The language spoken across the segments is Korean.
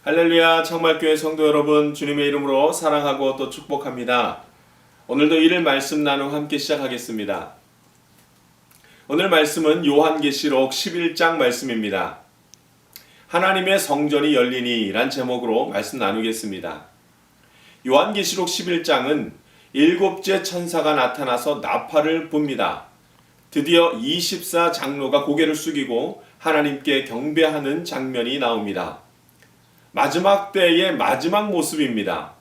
할렐루야, 청말교회 성도 여러분, 주님의 이름으로 사랑하고 또 축복합니다. 오늘도 일일 말씀 나눔 함께 시작하겠습니다. 오늘 말씀은 요한계시록 11장 말씀입니다. 하나님의 성전이 열리니 란 제목으로 말씀 나누겠습니다. 요한계시록 11장은 일곱째 천사가 나타나서 나팔을 붑니다. 드디어 24장로가 고개를 숙이고 하나님께 경배하는 장면이 나옵니다. 마지막 때의 마지막 모습입니다.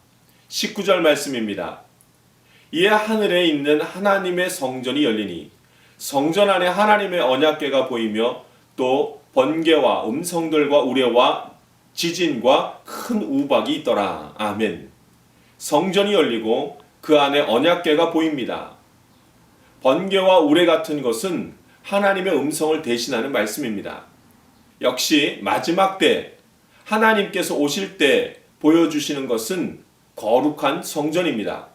19절 말씀입니다. 이에 하늘에 있는 하나님의 성전이 열리니 성전 안에 하나님의 언약궤가 보이며 또 번개와 음성들과 우레와 지진과 큰 우박이 있더라. 아멘. 성전이 열리고 그 안에 언약궤가 보입니다. 번개와 우레 같은 것은 하나님의 음성을 대신하는 말씀입니다. 역시 마지막 때 하나님께서 오실 때 보여주시는 것은 거룩한 성전입니다.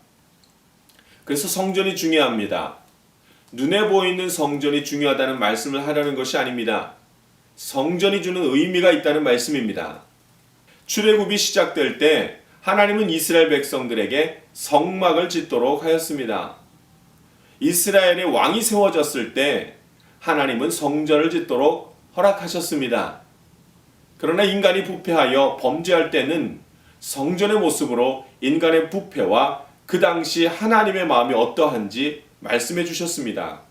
그래서 성전이 중요합니다. 눈에 보이는 성전이 중요하다는 말씀을 하려는 것이 아닙니다. 성전이 주는 의미가 있다는 말씀입니다. 출애굽이 시작될 때 하나님은 이스라엘 백성들에게 성막을 짓도록 하였습니다. 이스라엘의 왕이 세워졌을 때 하나님은 성전을 짓도록 허락하셨습니다. 그러나 인간이 부패하여 범죄할 때는 성전의 모습으로 인간의 부패와 그 당시 하나님의 마음이 어떠한지 말씀해 주셨습니다.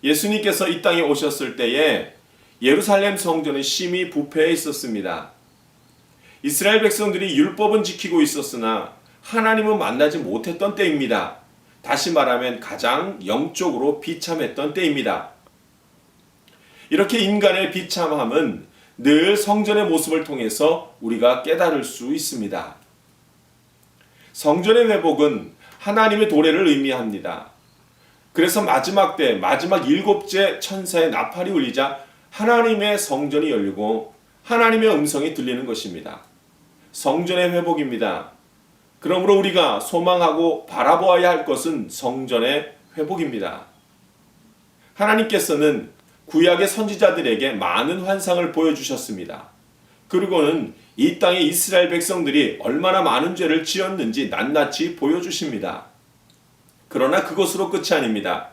예수님께서 이 땅에 오셨을 때에 예루살렘 성전은 심히 부패해 있었습니다. 이스라엘 백성들이 율법은 지키고 있었으나 하나님은 만나지 못했던 때입니다. 다시 말하면 가장 영적으로 비참했던 때입니다. 이렇게 인간의 비참함은 늘 성전의 모습을 통해서 우리가 깨달을 수 있습니다. 성전의 회복은 하나님의 도래를 의미합니다. 그래서 마지막 때 마지막 일곱째 천사의 나팔이 울리자 하나님의 성전이 열리고 하나님의 음성이 들리는 것입니다. 성전의 회복입니다. 그러므로 우리가 소망하고 바라보아야 할 것은 성전의 회복입니다. 하나님께서는 구약의 선지자들에게 많은 환상을 보여주셨습니다. 그리고는 이 땅의 이스라엘 백성들이 얼마나 많은 죄를 지었는지 낱낱이 보여주십니다. 그러나 그것으로 끝이 아닙니다.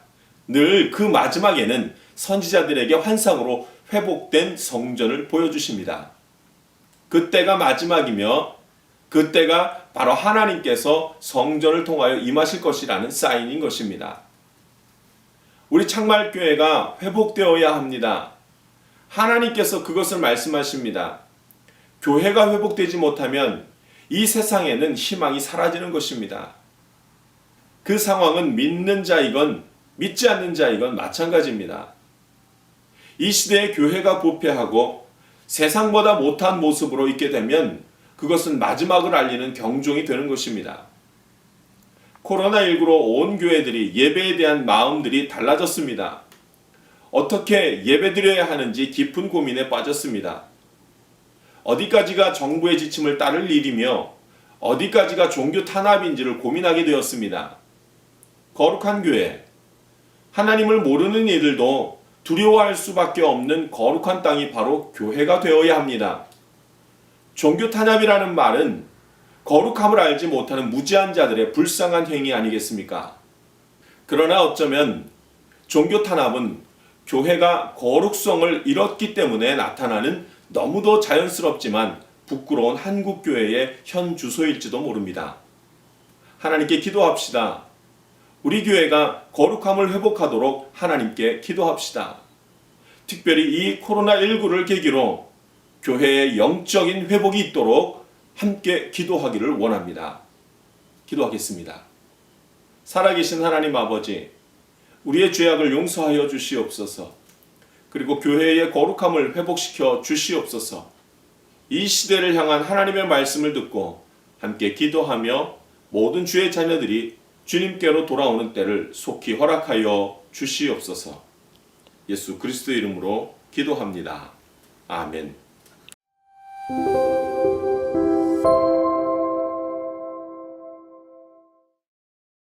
늘 그 마지막에는 선지자들에게 환상으로 회복된 성전을 보여주십니다. 그때가 마지막이며 그때가 바로 하나님께서 성전을 통하여 임하실 것이라는 사인인 것입니다. 우리 창말교회가 회복되어야 합니다. 하나님께서 그것을 말씀하십니다. 교회가 회복되지 못하면 이 세상에는 희망이 사라지는 것입니다. 그 상황은 믿는 자이건 믿지 않는 자이건 마찬가지입니다. 이 시대에 교회가 부패하고 세상보다 못한 모습으로 있게 되면 그것은 마지막을 알리는 경종이 되는 것입니다. 코로나19로 온 교회들이 예배에 대한 마음들이 달라졌습니다. 어떻게 예배드려야 하는지 깊은 고민에 빠졌습니다. 어디까지가 정부의 지침을 따를 일이며 어디까지가 종교 탄압인지를 고민하게 되었습니다. 거룩한 교회, 하나님을 모르는 이들도 두려워할 수밖에 없는 거룩한 땅이 바로 교회가 되어야 합니다. 종교 탄압이라는 말은 거룩함을 알지 못하는 무지한 자들의 불쌍한 행위 아니겠습니까? 그러나 어쩌면 종교 탄압은 교회가 거룩성을 잃었기 때문에 나타나는 너무도 자연스럽지만 부끄러운 한국교회의 현 주소일지도 모릅니다. 하나님께 기도합시다. 우리 교회가 거룩함을 회복하도록 하나님께 기도합시다. 특별히 이 코로나19를 계기로 교회의 영적인 회복이 있도록 함께 기도하기를 원합니다. 기도하겠습니다. 살아계신 하나님 아버지, 우리의 죄악을 용서하여 주시옵소서. 그리고 교회의 거룩함을 회복시켜 주시옵소서. 이 시대를 향한 하나님의 말씀을 듣고 함께 기도하며 모든 주의 자녀들이 주님께로 돌아오는 때를 속히 허락하여 주시옵소서. 예수 그리스도의 이름으로 기도합니다. 아멘.